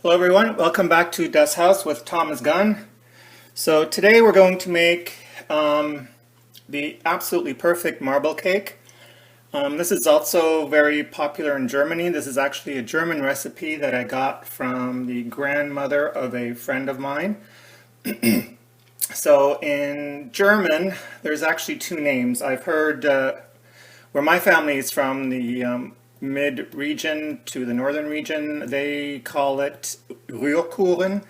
Hello everyone, welcome back to Das House with Thomas Gunn. So today we're going to make the absolutely perfect marble cake. This is also very popular in Germany. This is actually a German recipe that I got from the grandmother of a friend of mine. So in German, there's actually two names. I've heard where my family is from, the mid-region to the northern region, they call it Rührkuchen,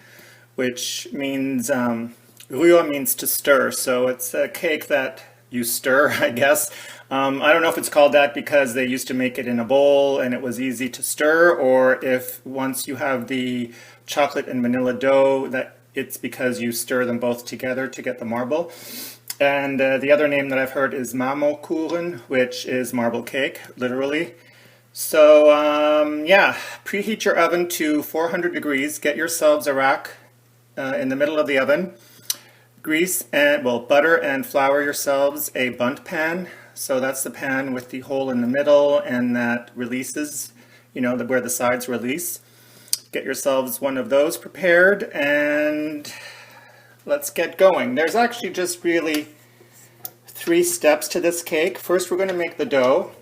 which means, Rühr means to stir, so it's a cake that you stir, I guess. I don't know if it's called that because they used to make it in a bowl and it was easy to stir, or if once you have the chocolate and vanilla dough, that it's because you stir them both together to get the marble. And the other name that I've heard is marmo kuchen, which is marble cake, literally. So yeah, preheat your oven to 400 degrees. Get yourselves a rack in the middle of the oven. Grease and, well, butter and flour yourselves a bundt pan. So that's the pan with the hole in the middle and that releases, you know, where the sides release. Get yourselves one of those prepared and let's get going. There's actually just really 3 steps to this cake. First, we're going to make the dough.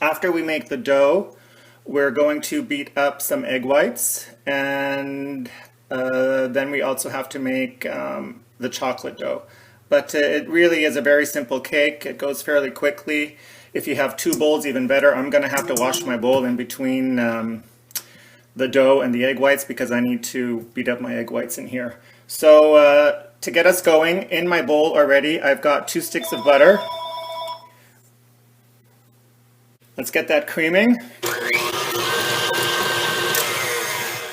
After we make the dough, we're going to beat up some egg whites, and then we also have to make the chocolate dough. But it really is a very simple cake. It goes fairly quickly. If you have 2 bowls, even better. I'm going to have to wash my bowl in between the dough and the egg whites because I need to beat up my egg whites in here. So to get us going, in my bowl already, I've got 2 sticks of butter. Let's get that creaming.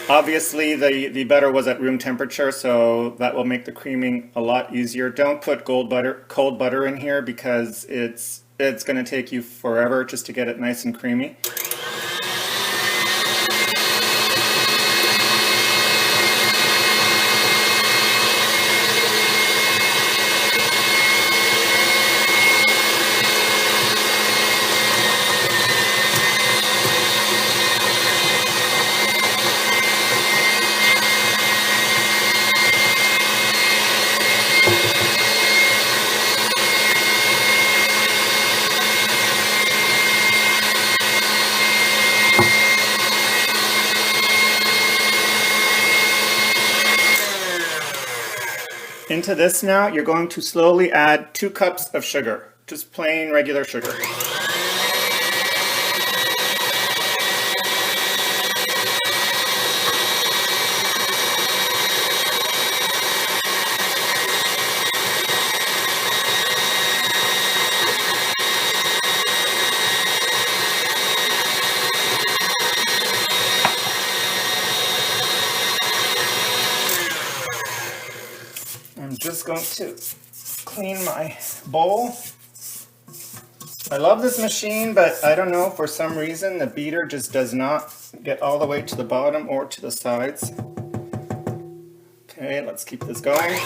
Obviously the butter was at room temperature, so that will make the creaming a lot easier. Don't put cold butter in here because it's going to take you forever just to get it nice and creamy. Into this now, you're going to slowly add 2 cups of sugar, just plain regular sugar. I'm just going to clean my bowl. I love this machine, but I don't know, for some reason the beater just does not get all the way to the bottom or to the sides. Okay, let's keep this going.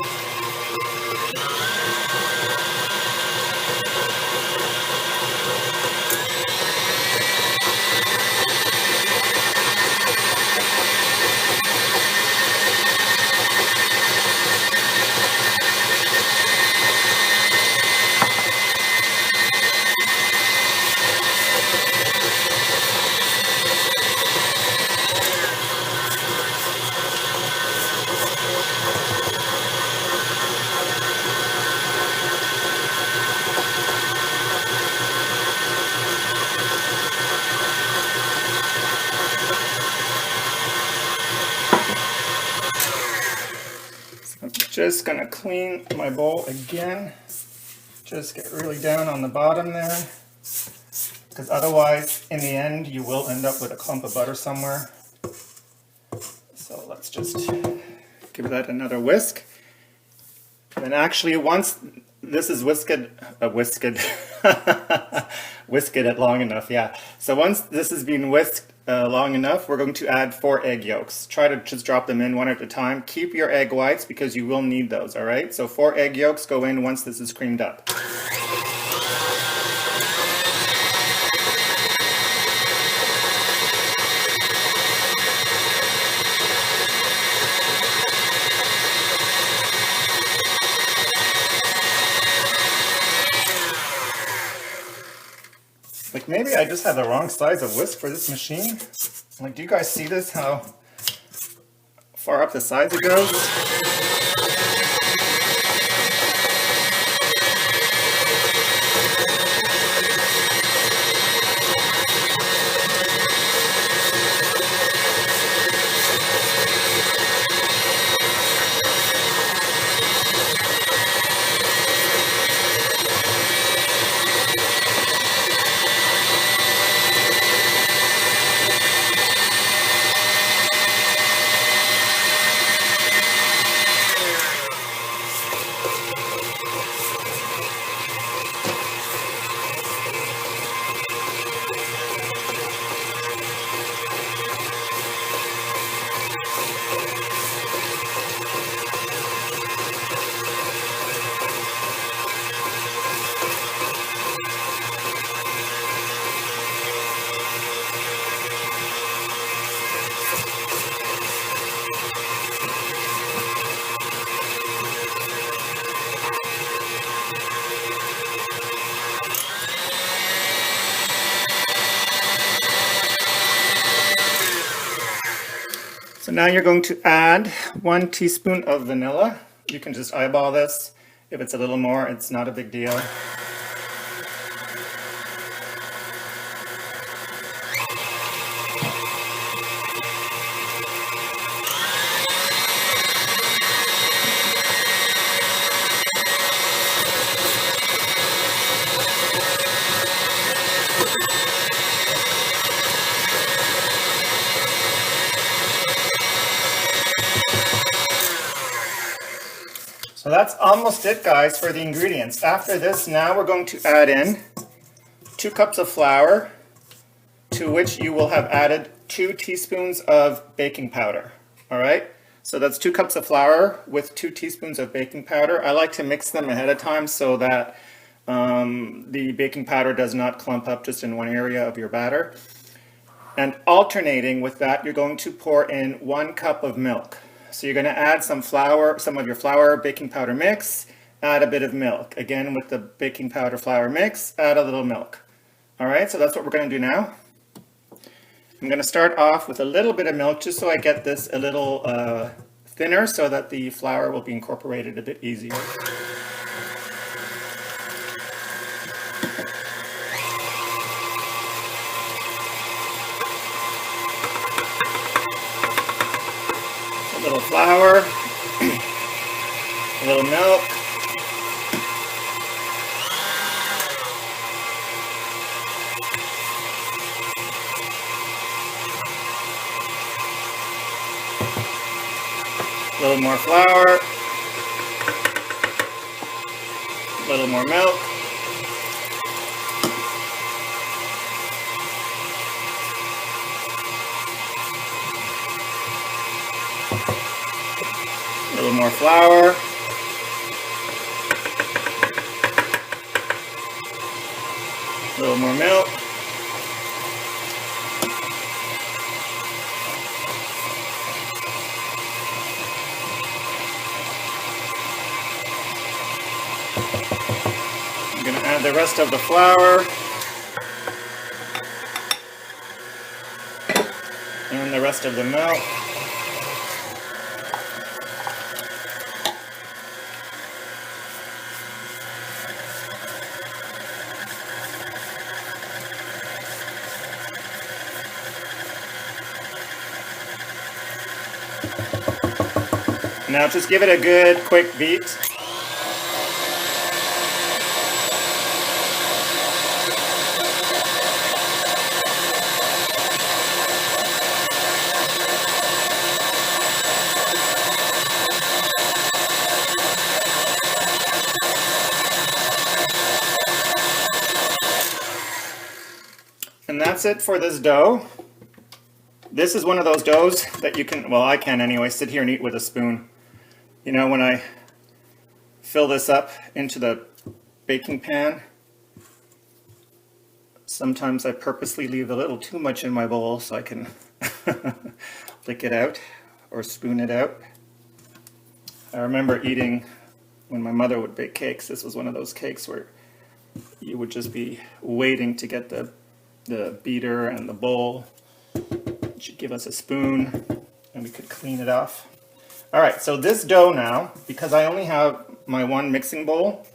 I'm just going to clean my bowl again. Just get really down on the bottom there, because otherwise in the end you will end up with a clump of butter somewhere. So let's just give that another whisk. And actually, once this is whisked it long enough, yeah. So once this has been whisked long enough, we're going to add 4 egg yolks. Try to just drop them in one at a time. Keep your egg whites because you will need those, all right? So 4 egg yolks go in once this is creamed up. Like maybe I just have the wrong size of whisk for this machine. Like, do you guys see this? How far up the sides it goes? So now you're going to add 1 teaspoon of vanilla. You can just eyeball this. If it's a little more, it's not a big deal. So that's almost it, guys, for the ingredients. After this, now we're going to add in 2 cups of flour, to which you will have added 2 teaspoons of baking powder. All right? So that's 2 cups of flour with 2 teaspoons of baking powder. I like to mix them ahead of time so that the baking powder does not clump up just in one area of your batter. And alternating with that, you're going to pour in 1 cup of milk. So you're going to add some flour, some of your flour baking powder mix, add a bit of milk. Again, with the baking powder flour mix, add a little milk. All right, so that's what we're going to do now. I'm going to start off with a little bit of milk just so I get this a little thinner so that the flour will be incorporated a bit easier. A little flour, a little milk, a little more flour, a little more milk, a little more flour, a little more milk, I'm going to add the rest of the flour and the rest of the milk. Now just give it a good quick beat. And that's it for this dough. This is one of those doughs that you can, well, I can anyway, sit here and eat with a spoon. You know, when I fill this up into the baking pan, sometimes I purposely leave a little too much in my bowl so I can lick it out or spoon it out. I remember eating, when my mother would bake cakes, this was one of those cakes where you would just be waiting to get the the beater and the bowl. It should give us a spoon and we could clean it off. All right, so this dough now, because I only have my one mixing bowl,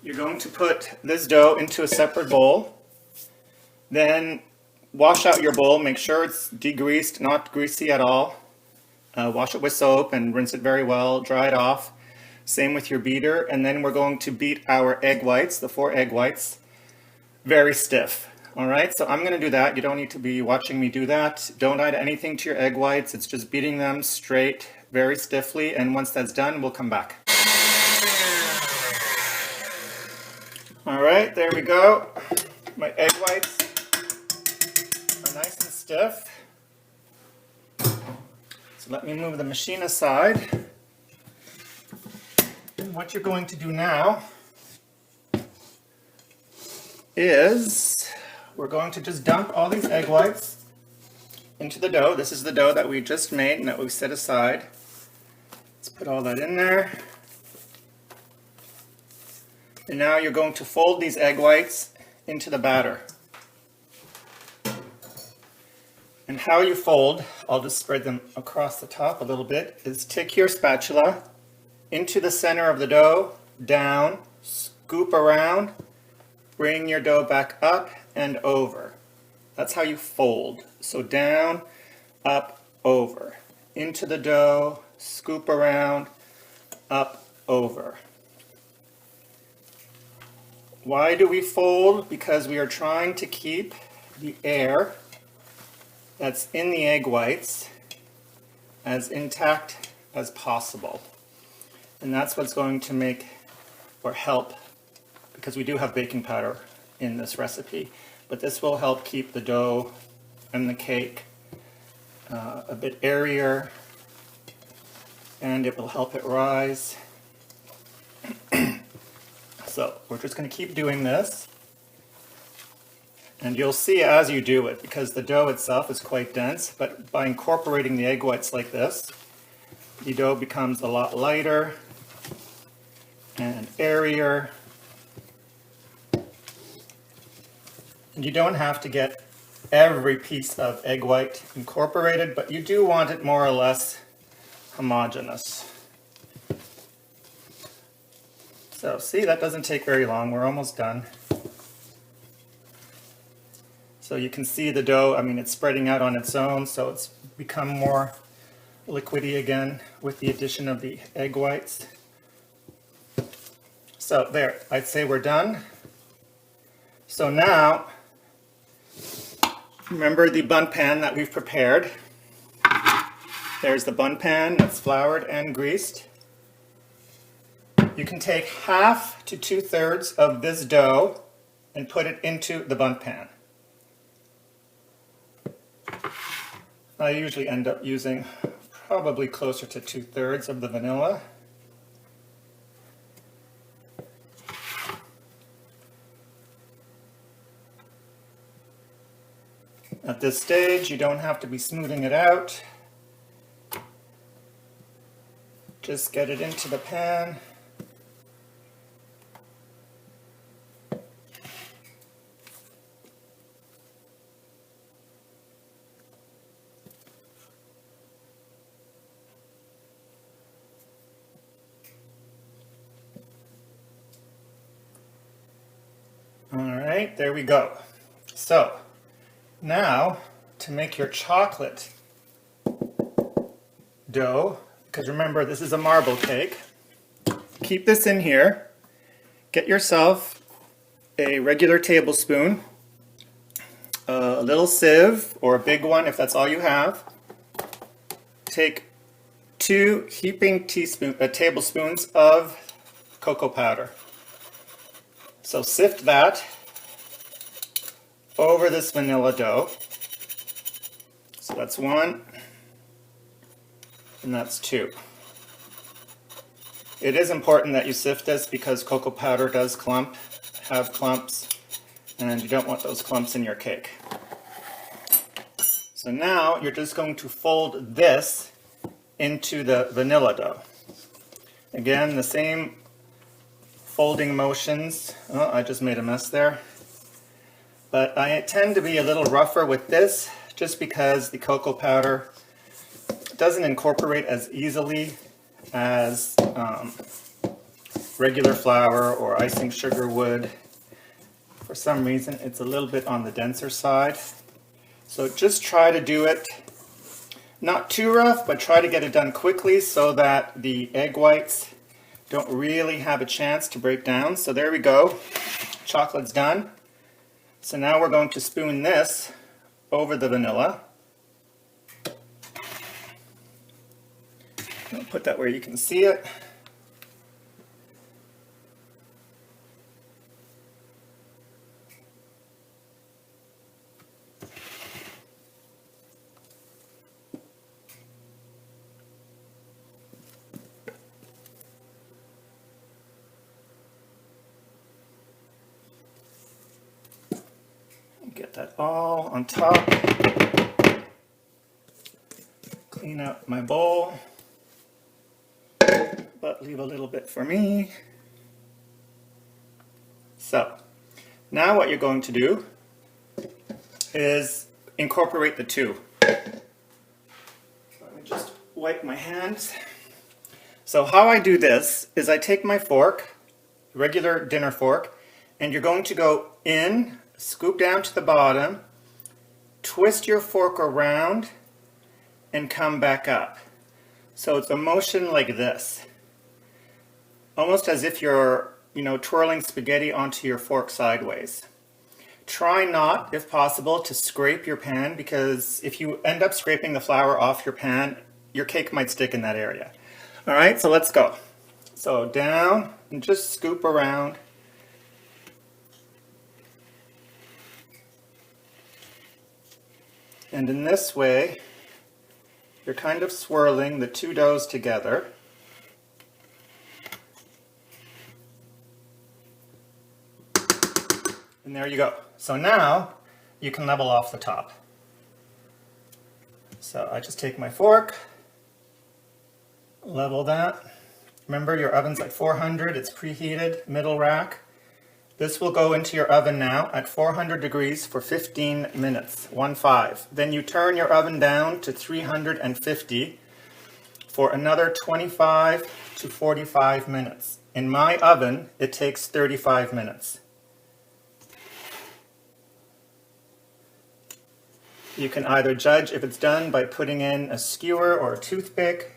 you're going to put this dough into a separate bowl. Then wash out your bowl, make sure it's degreased, not greasy at all. Wash it with soap and rinse it very well, dry it off. Same with your beater, and then we're going to beat our egg whites, the 4 egg whites, very stiff. All right, so I'm going to do that. You don't need to be watching me do that. Don't add anything to your egg whites. It's just beating them straight, very stiffly, and once that's done, we'll come back. All right, there we go. My egg whites are nice and stiff. So let me move the machine aside. And what you're going to do now is we're going to just dump all these egg whites into the dough. This is the dough that we just made and that we set aside. Let's put all that in there. And now you're going to fold these egg whites into the batter. And how you fold, I'll just spread them across the top a little bit, is take your spatula into the center of the dough, down, scoop around, bring your dough back up and over. That's how you fold. So down, up, over. Into the dough, scoop around, up, over. Why do we fold? Because we are trying to keep the air that's in the egg whites as intact as possible. And that's what's going to make or help, because we do have baking powder in this recipe, but this will help keep the dough and the cake a bit airier, and it will help it rise. So we're just going to keep doing this, and you'll see as you do it, because the dough itself is quite dense, but by incorporating the egg whites like this, the dough becomes a lot lighter and airier. And you don't have to get every piece of egg white incorporated, but you do want it more or less homogeneous. So see, that doesn't take very long. We're almost done. So you can see the dough, I mean, it's spreading out on its own, so it's become more liquidy again with the addition of the egg whites. So there, I'd say we're done. So now, remember the bun pan that we've prepared. There's the bun pan that's floured and greased. You can take 1/2 to 2/3 of this dough and put it into the bun pan. I usually end up using probably closer to 2/3 of the vanilla. At this stage, you don't have to be smoothing it out. Just get it into the pan. All right, there we go. So now to make your chocolate dough, because remember this is a marble cake, keep this in here. Get yourself a regular tablespoon, a little sieve or a big one if that's all you have. Take 2 heaping tablespoons of cocoa powder. So sift that over this vanilla dough. So that's 1, and that's 2. It is important that you sift this because cocoa powder does have clumps, and you don't want those clumps in your cake. So now you're just going to fold this into the vanilla dough. Again, the same folding motions. Oh, I just made a mess there. But I tend to be a little rougher with this just because the cocoa powder doesn't incorporate as easily as regular flour or icing sugar would. For some reason, it's a little bit on the denser side. So just try to do it not too rough, but try to get it done quickly so that the egg whites don't really have a chance to break down. So there we go. Chocolate's done. So now we're going to spoon this over the vanilla. I'll put that where you can see it. Get that all on top. Clean out my bowl, but leave a little bit for me. So now what you're going to do is incorporate the two. Let me just wipe my hands. So how I do this is I take my fork, regular dinner fork, and you're going to go in, scoop down to the bottom, twist your fork around, and come back up. So it's a motion like this. Almost as if you're, twirling spaghetti onto your fork sideways. Try not, if possible, to scrape your pan, because if you end up scraping the flour off your pan, your cake might stick in that area. All right, so let's go. So down and just scoop around. And in this way, you're kind of swirling the two doughs together. And there you go. So now you can level off the top. So I just take my fork, level that. Remember, your oven's at 400, it's preheated, middle rack. This will go into your oven now at 400 degrees for 15 minutes, 1-5. Then you turn your oven down to 350 for another 25 to 45 minutes. In my oven, it takes 35 minutes. You can either judge if it's done by putting in a skewer or a toothpick.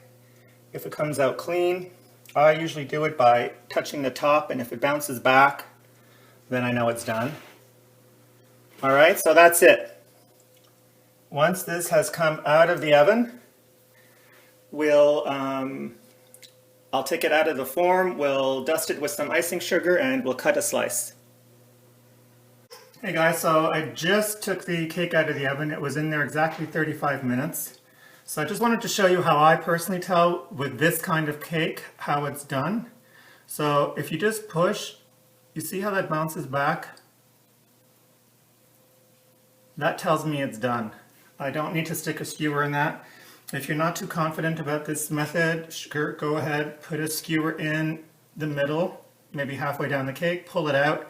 If it comes out clean, I usually do it by touching the top, and if it bounces back, then I know it's done. All right, so that's it. Once this has come out of the oven, I'll take it out of the form, we'll dust it with some icing sugar, and we'll cut a slice. Hey guys, so I just took the cake out of the oven. It was in there exactly 35 minutes. So I just wanted to show you how I personally tell with this kind of cake how it's done. So if you just push, you see how that bounces back? That tells me it's done. I don't need to stick a skewer in that. If you're not too confident about this method, sure, go ahead, put a skewer in the middle, maybe halfway down the cake, pull it out.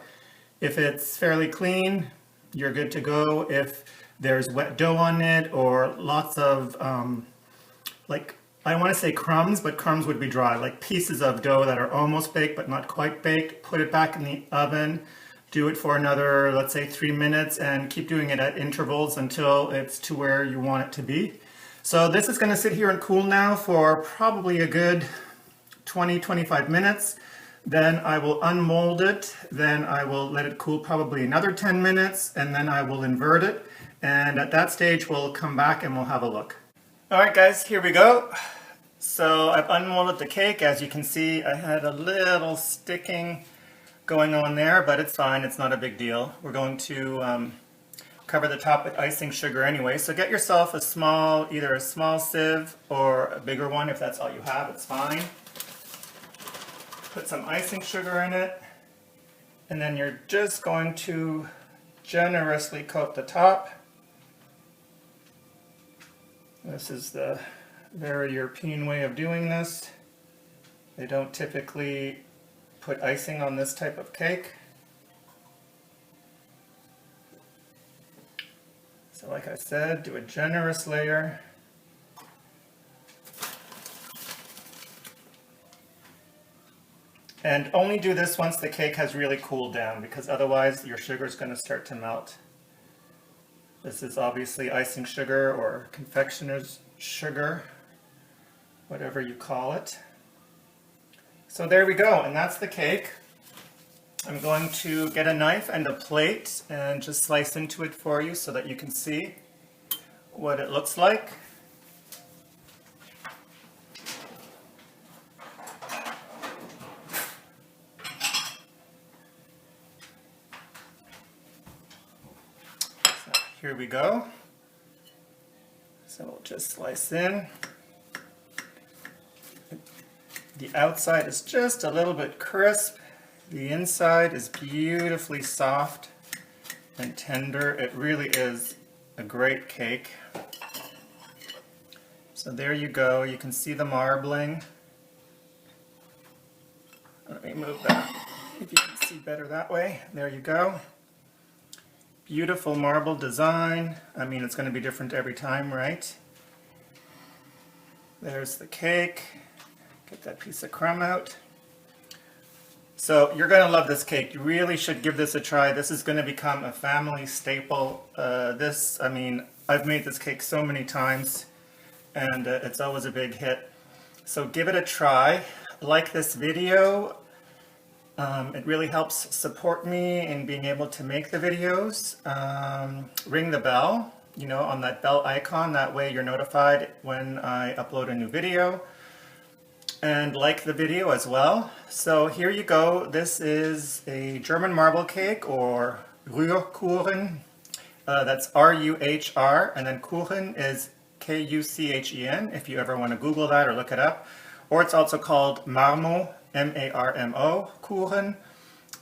If it's fairly clean, you're good to go. If there's wet dough on it or lots of, I don't want to say crumbs, but crumbs would be dry, like pieces of dough that are almost baked but not quite baked, put it back in the oven, do it for another, let's say 3 minutes, and keep doing it at intervals until it's to where you want it to be. So this is going to sit here and cool now for probably a good 20-25 minutes. Then I will unmold it, then I will let it cool probably another 10 minutes, and then I will invert it. And at that stage, we'll come back and we'll have a look. All right, guys, here we go. So I've unmolded the cake. As you can see, I had a little sticking going on there, but it's fine. It's not a big deal. We're going to cover the top with icing sugar anyway. So get yourself a small, either a small sieve or a bigger one. If that's all you have, it's fine. Put some icing sugar in it, and then you're just going to generously coat the top. This is the very European way of doing this. They don't typically put icing on this type of cake. So like I said, do a generous layer. And only do this once the cake has really cooled down, because otherwise your sugar is going to start to melt. This is obviously icing sugar or confectioner's sugar, whatever you call it. So there we go, and that's the cake. I'm going to get a knife and a plate and just slice into it for you so that you can see what it looks like. Here we go. So we'll just slice in. The outside is just a little bit crisp. The inside is beautifully soft and tender. It really is a great cake. So there you go. You can see the marbling. Let me move that if you can see better that way. There you go. Beautiful marble design. I mean, it's going to be different every time, right? There's the cake. Get that piece of crumb out. So you're going to love this cake. You really should give this a try. This is going to become a family staple. I mean, I've made this cake so many times, and it's always a big hit. So give it a try. Like this video. It really helps support me in being able to make the videos. Ring the bell, you know, on that bell icon. That way you're notified when I upload a new video. And like the video as well. So here you go. This is a German marble cake, or Rührkuchen. That's R-U-H-R, and then Kuchen is K-U-C-H-E-N, if you ever want to Google that or look it up. Or it's also called marmo, M-A-R-M-O, kuchen.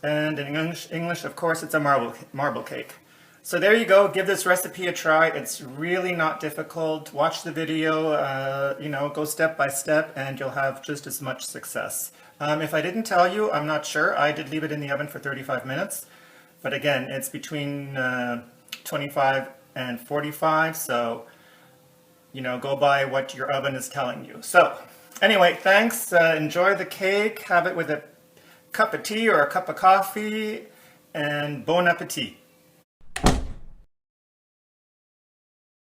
And in English, of course, it's a marble cake. So there you go. Give this recipe a try. It's really not difficult. Watch the video, you know, go step by step, and you'll have just as much success. If I didn't tell you, I'm not sure. I did leave it in the oven for 35 minutes. But again, it's between 25 and 45. So, you know, go by what your oven is telling you. So anyway, thanks. Enjoy the cake. Have it with a cup of tea or a cup of coffee. And bon appetit.